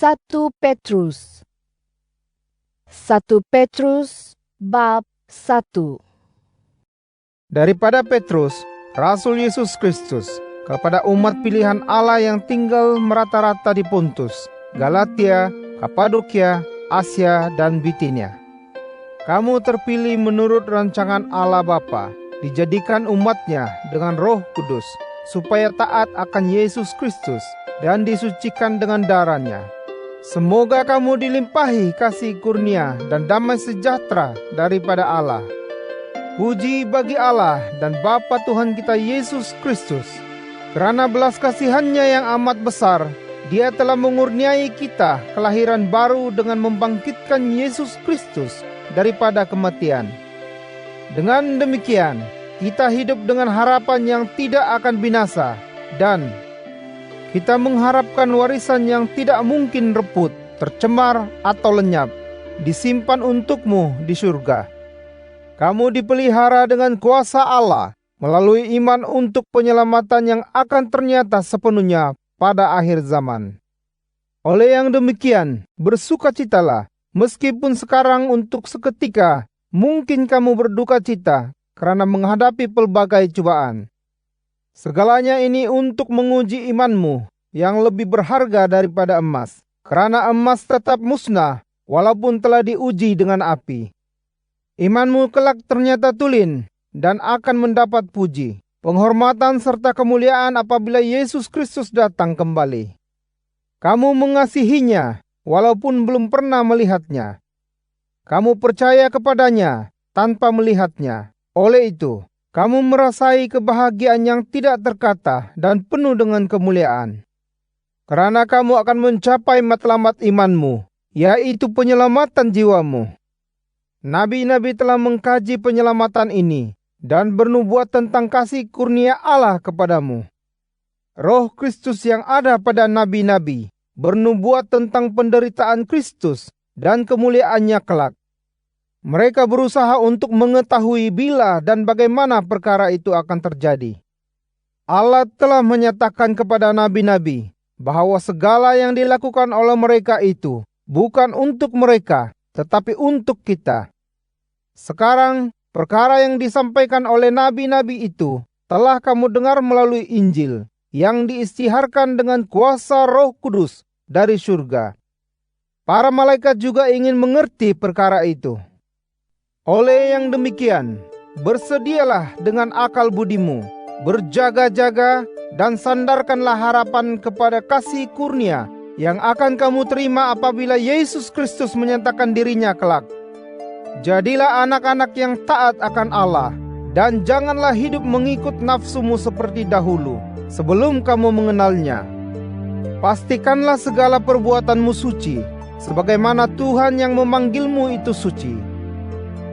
1 Petrus bab 1. Daripada Petrus, Rasul Yesus Kristus, kepada umat pilihan Allah yang tinggal merata-rata di Pontus, Galatia, Kapadokia, Asia, dan Bitinia. Kamu terpilih menurut rancangan Allah Bapa, dijadikan umatnya dengan Roh Kudus, supaya taat akan Yesus Kristus dan disucikan dengan darahnya. Semoga kamu dilimpahi kasih kurnia dan damai sejahtera daripada Allah. Puji bagi Allah dan Bapa Tuhan kita Yesus Kristus. Karena belas kasihan-Nya yang amat besar, Dia telah mengurniai kita kelahiran baru dengan membangkitkan Yesus Kristus daripada kematian. Dengan demikian, kita hidup dengan harapan yang tidak akan binasa, dan kita mengharapkan warisan yang tidak mungkin reput, tercemar, atau lenyap, disimpan untukmu di surga. Kamu dipelihara dengan kuasa Allah melalui iman untuk penyelamatan yang akan ternyata sepenuhnya pada akhir zaman. Oleh yang demikian, bersukacitalah, meskipun sekarang untuk seketika mungkin kamu berduka cita karena menghadapi pelbagai cobaan. Segalanya ini untuk menguji imanmu yang lebih berharga daripada emas, karena emas tetap musnah walaupun telah diuji dengan api. Imanmu kelak ternyata tulen dan akan mendapat puji, penghormatan serta kemuliaan apabila Yesus Kristus datang kembali. Kamu mengasihinya walaupun belum pernah melihatnya. Kamu percaya kepadanya tanpa melihatnya. Oleh itu, kamu merasai kebahagiaan yang tidak terkata dan penuh dengan kemuliaan. Karena kamu akan mencapai matlamat imanmu, yaitu penyelamatan jiwamu. Nabi-nabi telah mengkaji penyelamatan ini dan bernubuat tentang kasih kurnia Allah kepadamu. Roh Kristus yang ada pada nabi-nabi bernubuat tentang penderitaan Kristus dan kemuliaannya kelak. Mereka berusaha untuk mengetahui bila dan bagaimana perkara itu akan terjadi. Allah telah menyatakan kepada nabi-nabi bahwa segala yang dilakukan oleh mereka itu bukan untuk mereka, tetapi untuk kita. Sekarang, perkara yang disampaikan oleh nabi-nabi itu telah kamu dengar melalui Injil yang diisytiharkan dengan kuasa Roh Kudus dari surga. Para malaikat juga ingin mengerti perkara itu. Oleh yang demikian, bersedialah dengan akal budimu, berjaga-jaga dan sandarkanlah harapan kepada kasih kurnia yang akan kamu terima apabila Yesus Kristus menyatakan dirinya kelak. Jadilah anak-anak yang taat akan Allah, dan janganlah hidup mengikut nafsumu seperti dahulu, sebelum kamu mengenalnya. Pastikanlah segala perbuatanmu suci, sebagaimana Tuhan yang memanggilmu itu suci.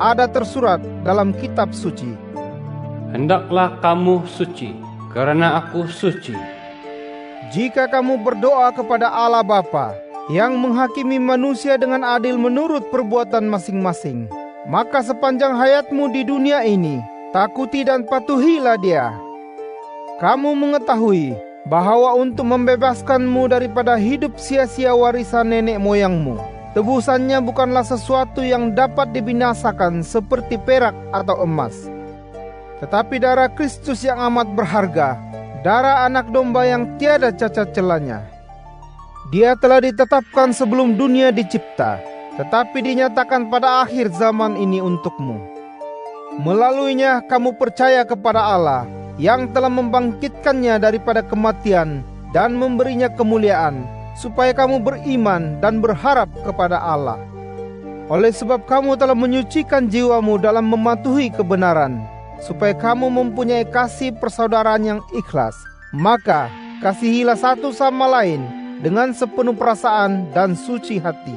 Ada tersurat dalam kitab suci, "Hendaklah kamu suci, karena aku suci." Jika kamu berdoa kepada Allah Bapa yang menghakimi manusia dengan adil menurut perbuatan masing-masing, maka sepanjang hayatmu di dunia ini, takuti dan patuhilah Dia. Kamu mengetahui bahwa untuk membebaskanmu daripada hidup sia-sia warisan nenek moyangmu, tebusannya bukanlah sesuatu yang dapat dibinasakan seperti perak atau emas, tetapi darah Kristus yang amat berharga, darah anak domba yang tiada cacat celanya. Dia telah ditetapkan sebelum dunia dicipta, tetapi dinyatakan pada akhir zaman ini untukmu. Melaluinya kamu percaya kepada Allah yang telah membangkitkannya daripada kematian dan memberinya kemuliaan, supaya kamu beriman dan berharap kepada Allah. Oleh sebab kamu telah menyucikan jiwamu dalam mematuhi kebenaran, supaya kamu mempunyai kasih persaudaraan yang ikhlas, maka kasihilah satu sama lain dengan sepenuh perasaan dan suci hati.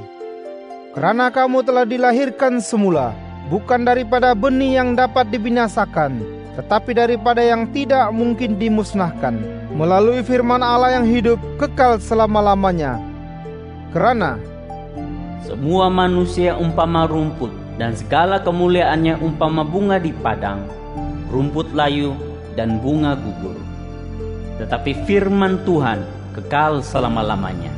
Karena kamu telah dilahirkan semula, bukan daripada benih yang dapat dibinasakan, tetapi daripada yang tidak mungkin dimusnahkan, melalui firman Allah yang hidup kekal selama-lamanya. Karena semua manusia umpama rumput, dan segala kemuliaannya umpama bunga di padang, rumput layu dan bunga gugur. Tetapi firman Tuhan kekal selama-lamanya.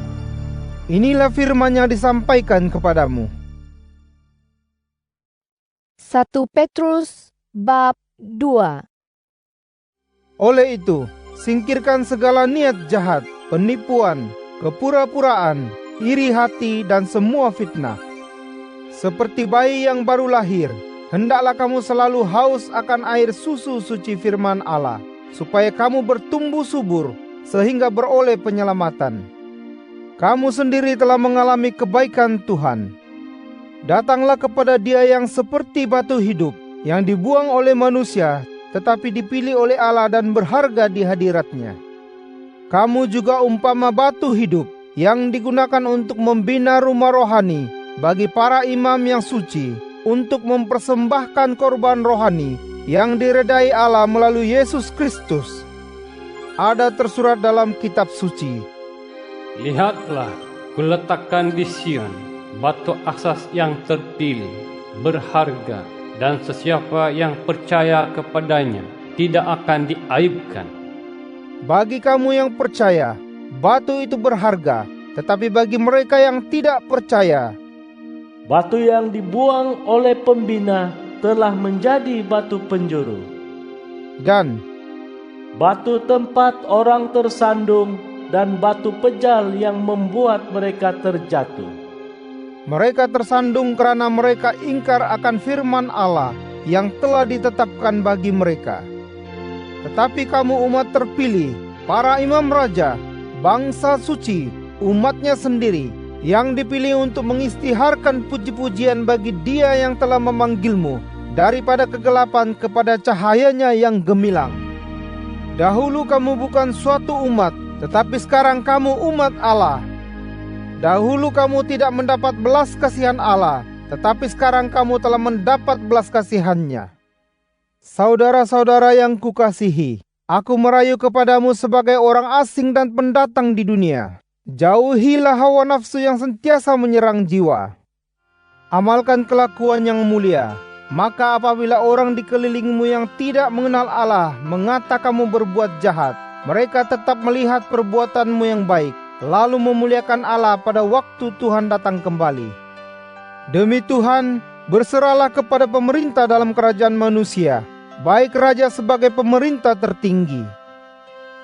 Inilah firman yang disampaikan kepadamu. 1 Petrus bab 2. Oleh itu, singkirkan segala niat jahat, penipuan, kepura-puraan, iri hati, dan semua fitnah. Seperti bayi yang baru lahir, hendaklah kamu selalu haus akan air susu suci firman Allah, supaya kamu bertumbuh subur, sehingga beroleh penyelamatan. Kamu sendiri telah mengalami kebaikan Tuhan. Datanglah kepada Dia yang seperti batu hidup, yang dibuang oleh manusia, tetapi dipilih oleh Allah dan berharga di hadirat-Nya. Kamu juga umpama batu hidup, yang digunakan untuk membina rumah rohani bagi para imam yang suci, untuk mempersembahkan korban rohani yang diredai Allah melalui Yesus Kristus. Ada tersurat dalam kitab suci, Lihatlah, kuletakkan di Sion batu asas yang terpilih, berharga, dan sesiapa yang percaya kepadanya tidak akan diaibkan. bagi kamu yang percaya, batu itu berharga, tetapi bagi mereka yang tidak percaya, batu yang dibuang oleh pembina telah menjadi batu penjuru, dan batu tempat orang tersandung, dan batu pejal yang membuat mereka terjatuh. mereka tersandung karena mereka ingkar akan firman Allah yang telah ditetapkan bagi mereka. Tetapi kamu umat terpilih, para imam raja, bangsa suci, umatnya sendiri, yang dipilih untuk mengisytiharkan puji-pujian bagi Dia yang telah memanggilmu daripada kegelapan kepada cahayanya yang gemilang. Dahulu kamu bukan suatu umat, tetapi sekarang kamu umat Allah. Dahulu kamu tidak mendapat belas kasihan Allah, tetapi sekarang kamu telah mendapat belas kasihan-Nya. Saudara-saudara yang kukasihi, aku merayu kepadamu sebagai orang asing dan pendatang di dunia. Jauhilah hawa nafsu yang sentiasa menyerang jiwa. Amalkan kelakuan yang mulia. Maka apabila orang di kelilingmu yang tidak mengenal Allah mengata kamu berbuat jahat, mereka tetap melihat perbuatanmu yang baik, lalu memuliakan Allah pada waktu Tuhan datang kembali. Demi Tuhan, berserahlah kepada pemerintah dalam kerajaan manusia, baik raja sebagai pemerintah tertinggi,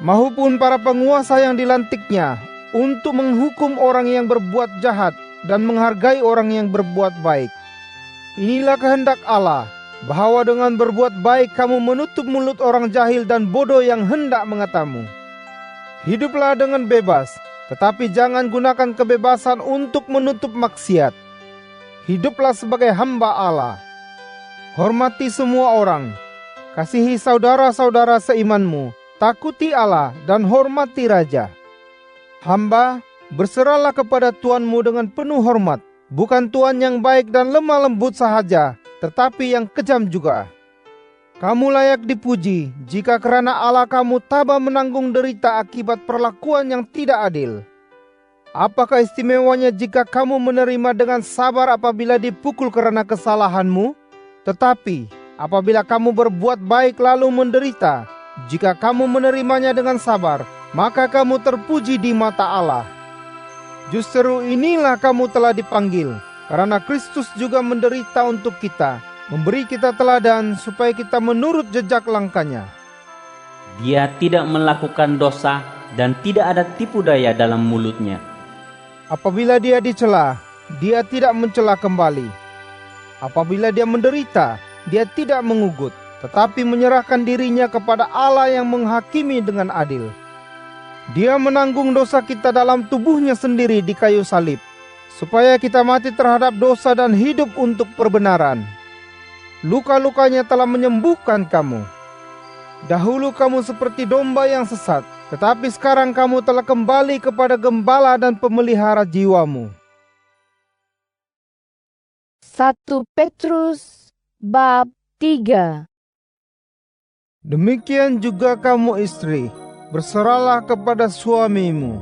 maupun para penguasa yang dilantiknya, untuk menghukum orang yang berbuat jahat dan menghargai orang yang berbuat baik. Inilah kehendak Allah, bahwa dengan berbuat baik kamu menutup mulut orang jahil dan bodoh yang hendak mengatamu. Hiduplah dengan bebas, tetapi jangan gunakan kebebasan untuk menutup maksiat. Hiduplah sebagai hamba Allah. Hormati semua orang. Kasihi saudara-saudara seimanmu. Takuti Allah dan hormati raja. Hamba, berserahlah kepada tuanmu dengan penuh hormat, bukan tuan yang baik dan lemah lembut sahaja, tetapi yang kejam juga. Kamu layak dipuji jika karena Allah kamu tabah menanggung derita akibat perlakuan yang tidak adil. Apakah istimewanya jika kamu menerima dengan sabar apabila dipukul karena kesalahanmu? Tetapi apabila kamu berbuat baik lalu menderita, jika kamu menerimanya dengan sabar, maka kamu terpuji di mata Allah. Justru inilah kamu telah dipanggil, karena Kristus juga menderita untuk kita, memberi kita teladan supaya kita menurut jejak langkahnya. Dia tidak melakukan dosa dan tidak ada tipu daya dalam mulutnya. Apabila dia dicela, dia tidak mencela kembali. Apabila dia menderita, dia tidak mengugut, tetapi menyerahkan dirinya kepada Allah yang menghakimi dengan adil. Dia menanggung dosa kita dalam tubuhnya sendiri di kayu salib, supaya kita mati terhadap dosa dan hidup untuk perbenaran. Luka-lukanya telah menyembuhkan kamu. Dahulu kamu seperti domba yang sesat, tetapi sekarang kamu telah kembali kepada gembala dan pemelihara jiwamu. 1 Petrus bab 3. Demikian juga kamu istri, berserahlah kepada suamimu.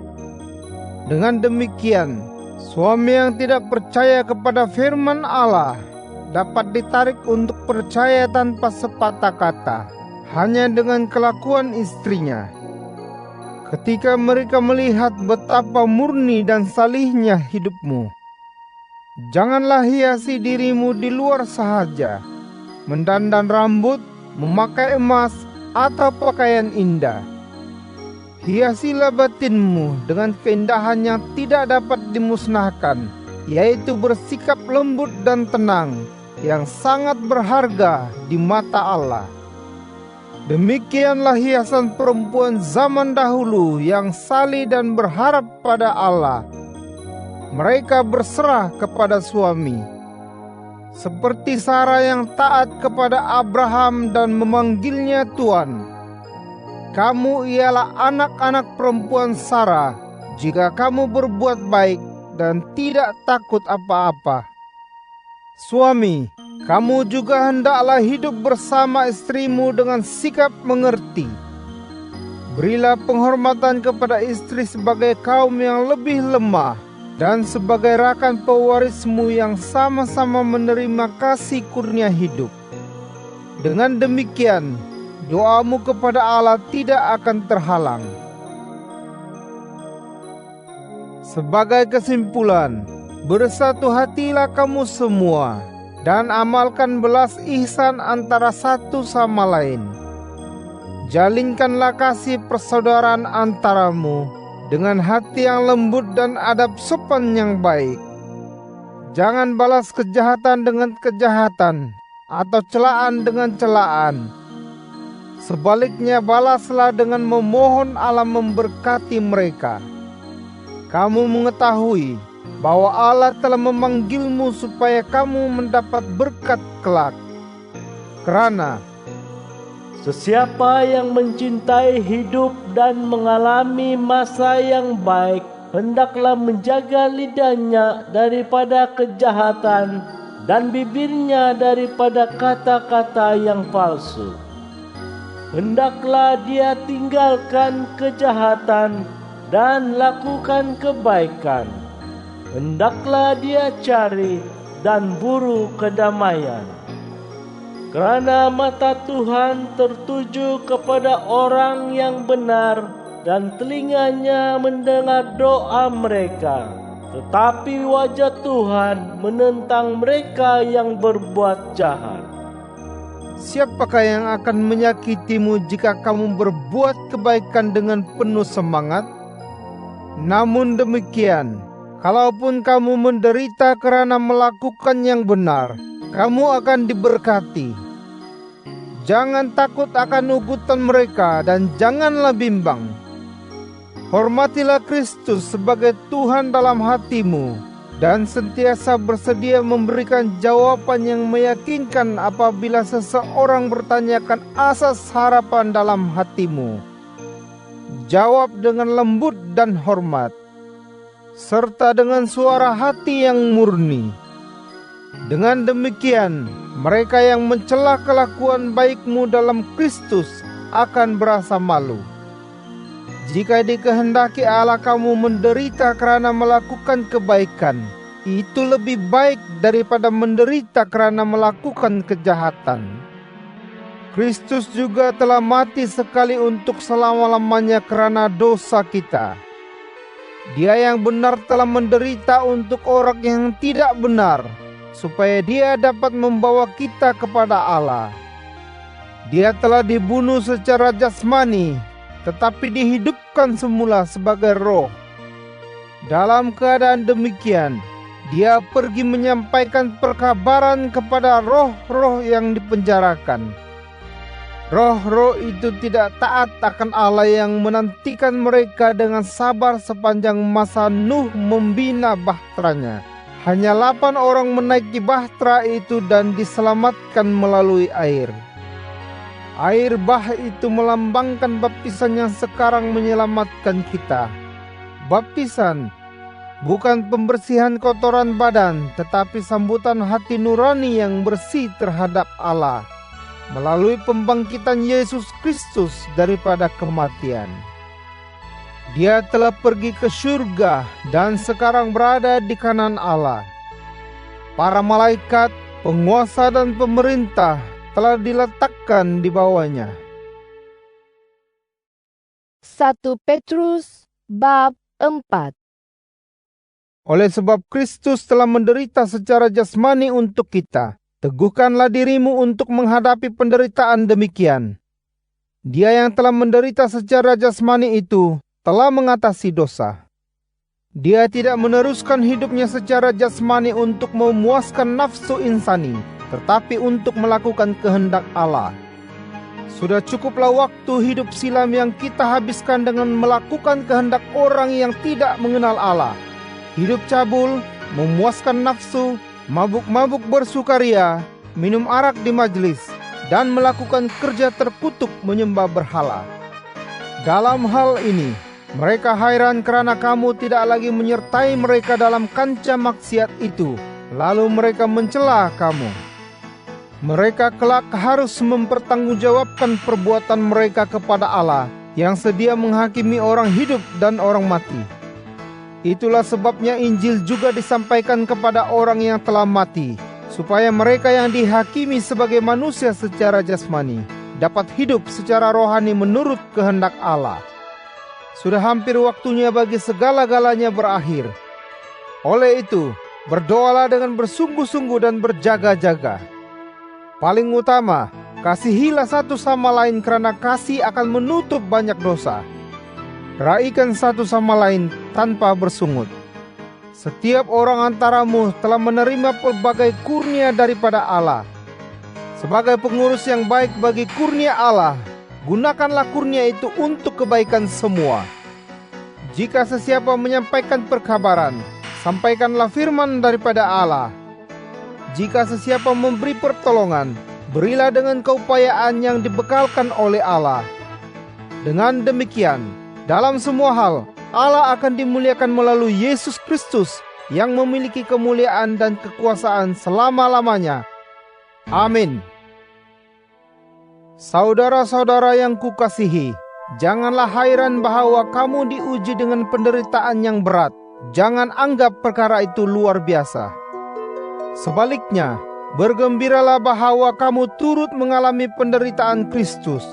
Dengan demikian, suami yang tidak percaya kepada firman Allah dapat ditarik untuk percaya tanpa sepatah kata, hanya dengan kelakuan istrinya. ketika mereka melihat betapa murni dan salihnya hidupmu. Janganlah hiasi dirimu di luar sahaja, mendandan rambut, memakai emas, atau pakaian indah. Hiasilah batinmu dengan keindahan yang tidak dapat dimusnahkan, yaitu bersikap lembut dan tenang, yang sangat berharga di mata Allah. Demikianlah hiasan perempuan zaman dahulu yang saleh dan berharap pada Allah. Mereka berserah kepada suami, seperti Sarah yang taat kepada Abraham dan memanggilnya Tuan. Kamu ialah anak-anak perempuan Sarah jika kamu berbuat baik dan tidak takut apa-apa. Suami, kamu juga hendaklah hidup bersama istrimu dengan sikap mengerti. Berilah penghormatan kepada istri sebagai kaum yang lebih lemah dan sebagai rakan pewarismu yang sama-sama menerima kasih kurnia hidup. Dengan demikian, doamu kepada Allah tidak akan terhalang. Sebagai kesimpulan, bersatu hatilah kamu semua dan amalkan belas ihsan antara satu sama lain. Jalinkanlah kasih persaudaraan antaramu dengan hati yang lembut dan adab sopan yang baik. Jangan balas kejahatan dengan kejahatan atau celaan dengan celaan. Sebaliknya balaslah dengan memohon Allah memberkati mereka. Kamu mengetahui bahwa Allah telah memanggilmu supaya kamu mendapat berkat kelak. Kerana sesiapa yang mencintai hidup dan mengalami masa yang baik, hendaklah menjaga lidahnya daripada kejahatan dan bibirnya daripada kata-kata yang palsu. Hendaklah dia tinggalkan kejahatan dan lakukan kebaikan. Hendaklah dia cari dan buru kedamaian. Kerana mata Tuhan tertuju kepada orang yang benar dan telinganya mendengar doa mereka, tetapi wajah Tuhan menentang mereka yang berbuat jahat. siapakah yang akan menyakitimu jika kamu berbuat kebaikan dengan penuh semangat? Namun demikian, kalaupun kamu menderita karena melakukan yang benar, kamu akan diberkati. Jangan takut akan ugutan mereka dan janganlah bimbang. Hormatilah Kristus sebagai Tuhan dalam hatimu dan sentiasa bersedia memberikan jawaban yang meyakinkan apabila seseorang bertanyakan asas harapan dalam hatimu. Jawab dengan lembut dan hormat, serta dengan suara hati yang murni. Dengan demikian, mereka yang mencela kelakuan baikmu dalam Kristus akan berasa malu. Jika dikehendaki Allah kamu menderita karena melakukan kebaikan, itu lebih baik daripada menderita karena melakukan kejahatan. Kristus juga telah mati sekali untuk selama-lamanya karena dosa kita. Dia yang benar telah menderita untuk orang yang tidak benar, supaya dia dapat membawa kita kepada Allah. Dia telah dibunuh secara jasmani, tetapi dihidupkan semula sebagai roh. Dalam keadaan demikian, dia pergi menyampaikan perkabaran kepada roh-roh yang dipenjarakan. Roh-roh itu tidak taat akan Allah yang menantikan mereka dengan sabar sepanjang masa Nuh membina bahteranya. Hanya 8 orang menaiki bahtera itu dan diselamatkan melalui air. Air bah itu melambangkan baptisan yang sekarang menyelamatkan kita. Baptisan bukan pembersihan kotoran badan, tetapi sambutan hati nurani yang bersih terhadap Allah melalui pembangkitan Yesus Kristus daripada kematian. Dia telah pergi ke surga dan sekarang berada di kanan Allah. Para malaikat, penguasa dan pemerintah telah diletakkan di bawahnya. 1 Petrus bab 4. Oleh sebab Kristus telah menderita secara jasmani untuk kita, teguhkanlah dirimu untuk menghadapi penderitaan demikian. Dia yang telah menderita secara jasmani itu telah mengatasi dosa. Dia tidak meneruskan hidupnya secara jasmani untuk memuaskan nafsu insani, tetapi untuk melakukan kehendak Allah. Sudah cukuplah waktu hidup silam yang kita habiskan dengan melakukan kehendak orang yang tidak mengenal Allah. Hidup cabul, memuaskan nafsu, mabuk-mabuk bersukaria, minum arak di majelis, dan melakukan kerja terkutuk menyembah berhala. Dalam hal ini, mereka hairan karena kamu tidak lagi menyertai mereka dalam kancah maksiat itu, lalu mereka mencela kamu. Mereka kelak harus mempertanggungjawabkan perbuatan mereka kepada Allah yang sedia menghakimi orang hidup dan orang mati. Itulah sebabnya Injil juga disampaikan kepada orang yang telah mati, supaya mereka yang dihakimi sebagai manusia secara jasmani dapat hidup secara rohani menurut kehendak Allah. Sudah hampir waktunya bagi segala-galanya berakhir. Oleh itu, berdoalah dengan bersungguh-sungguh dan berjaga-jaga. Paling utama, kasihilah satu sama lain karena kasih akan menutup banyak dosa. Raikan satu sama lain tanpa bersungut. Setiap orang antaramu telah menerima pelbagai kurnia daripada Allah. Sebagai pengurus yang baik bagi kurnia Allah, gunakanlah kurnia itu untuk kebaikan semua. Jika sesiapa menyampaikan perkabaran, sampaikanlah firman daripada Allah. Jika sesiapa memberi pertolongan, berilah dengan keupayaan yang dibekalkan oleh Allah. Dengan demikian, dalam semua hal, Allah akan dimuliakan melalui Yesus Kristus yang memiliki kemuliaan dan kekuasaan selama-lamanya. Amin. Saudara-saudara yang kukasihi, janganlah hairan bahwa kamu diuji dengan penderitaan yang berat. Jangan anggap perkara itu luar biasa. Sebaliknya, bergembiralah bahwa kamu turut mengalami penderitaan Kristus.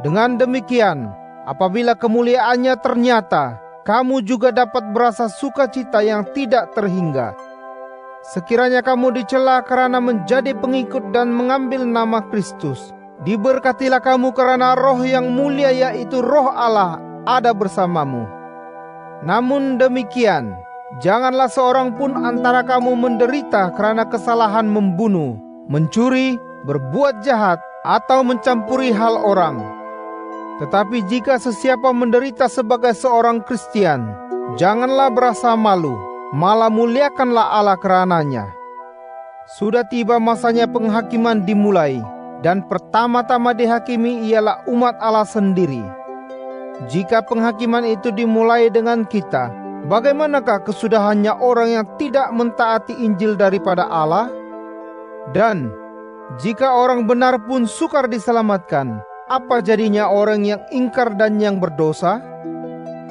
Dengan demikian, apabila kemuliaannya ternyata, kamu juga dapat berasa sukacita yang tidak terhingga. Sekiranya kamu dicela karena menjadi pengikut dan mengambil nama Kristus, diberkatilah kamu karena Roh yang mulia, yaitu Roh Allah, ada bersamamu. Namun demikian, janganlah seorang pun antara kamu menderita karena kesalahan membunuh, mencuri, berbuat jahat, atau mencampuri hal orang. Tetapi jika sesiapa menderita sebagai seorang Kristian, janganlah berasa malu, malah muliakanlah Allah karenanya. Sudah tiba masanya penghakiman dimulai, dan pertama-tama dihakimi ialah umat Allah sendiri. Jika penghakiman itu dimulai dengan kita, bagaimanakah kesudahannya orang yang tidak mentaati Injil daripada Allah? Dan jika orang benar pun sukar diselamatkan, apa jadinya orang yang ingkar dan yang berdosa?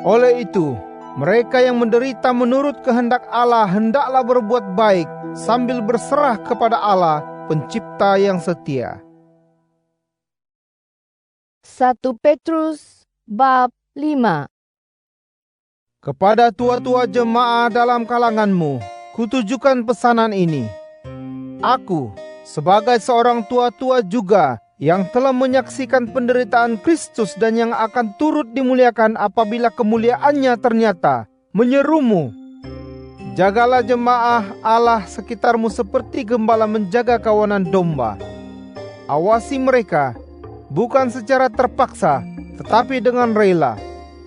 Oleh itu, mereka yang menderita menurut kehendak Allah hendaklah berbuat baik sambil berserah kepada Allah, Pencipta yang setia. 1 Petrus bab 5. Kepada tua-tua jemaah dalam kalanganmu, kutujukan pesanan ini. Aku, sebagai seorang tua-tua juga, yang telah menyaksikan penderitaan Kristus dan yang akan turut dimuliakan apabila kemuliaannya ternyata, menyerumu. Jagalah jemaah Allah sekitarmu seperti gembala menjaga kawanan domba. Awasi mereka, bukan secara terpaksa, tetapi dengan rela.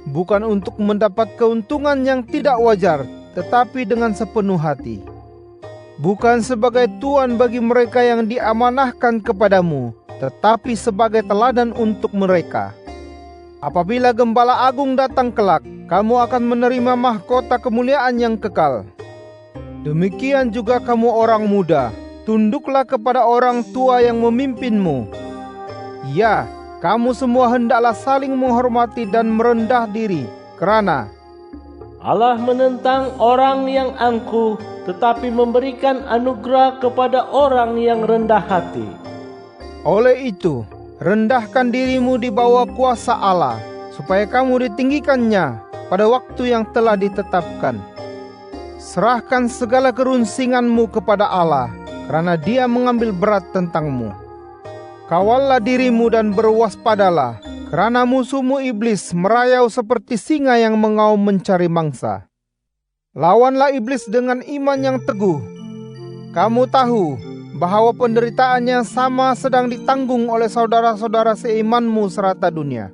Bukan untuk mendapat keuntungan yang tidak wajar, tetapi dengan sepenuh hati. Bukan sebagai tuan bagi mereka yang diamanahkan kepadamu, tetapi sebagai teladan untuk mereka. Apabila Gembala Agung datang kelak, kamu akan menerima mahkota kemuliaan yang kekal. Demikian juga kamu orang muda, tunduklah kepada orang tua yang memimpinmu. Ya, kamu semua hendaklah saling menghormati dan merendah diri, kerana Allah menentang orang yang angkuh, tetapi memberikan anugerah kepada orang yang rendah hati. Oleh itu, rendahkan dirimu di bawah kuasa Allah, supaya kamu ditinggikannya pada waktu yang telah ditetapkan. Serahkan segala kerunsinganmu kepada Allah, karena Dia mengambil berat tentangmu. Kawallah dirimu dan berwaspadalah, karena musuhmu iblis merayau seperti singa yang mengaum mencari mangsa. Lawanlah iblis dengan iman yang teguh. Kamu tahu bahwa penderitaan yang sama sedang ditanggung oleh saudara-saudara seimanmu serata dunia.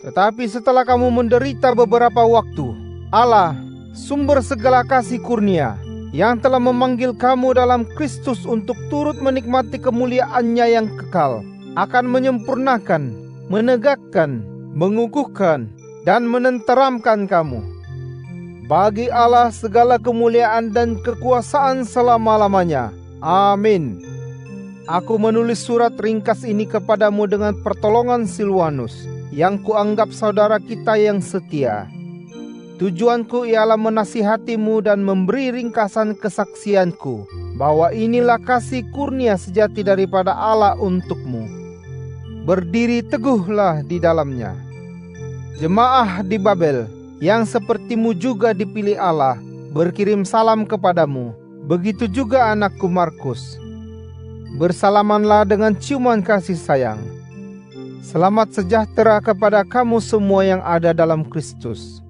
Tetapi setelah kamu menderita beberapa waktu, Allah, sumber segala kasih kurnia, yang telah memanggil kamu dalam Kristus untuk turut menikmati kemuliaan-Nya yang kekal, akan menyempurnakan, menegakkan, mengukuhkan, dan menenteramkan kamu. Bagi Allah segala kemuliaan dan kekuasaan selama-lamanya. Amin. Aku menulis surat ringkas ini kepadamu dengan pertolongan Silwanus, yang kuanggap saudara kita yang setia. Tujuanku ialah menasihatimu dan memberi ringkasan kesaksianku, bahwa inilah kasih kurnia sejati daripada Allah untukmu. Berdiri teguhlah di dalamnya. Jemaah di Babel, yang sepertimu juga dipilih Allah, berkirim salam kepadamu. Begitu juga anakku Markus. Bersalamanlah dengan ciuman kasih sayang. Selamat sejahtera kepada kamu semua yang ada dalam Kristus.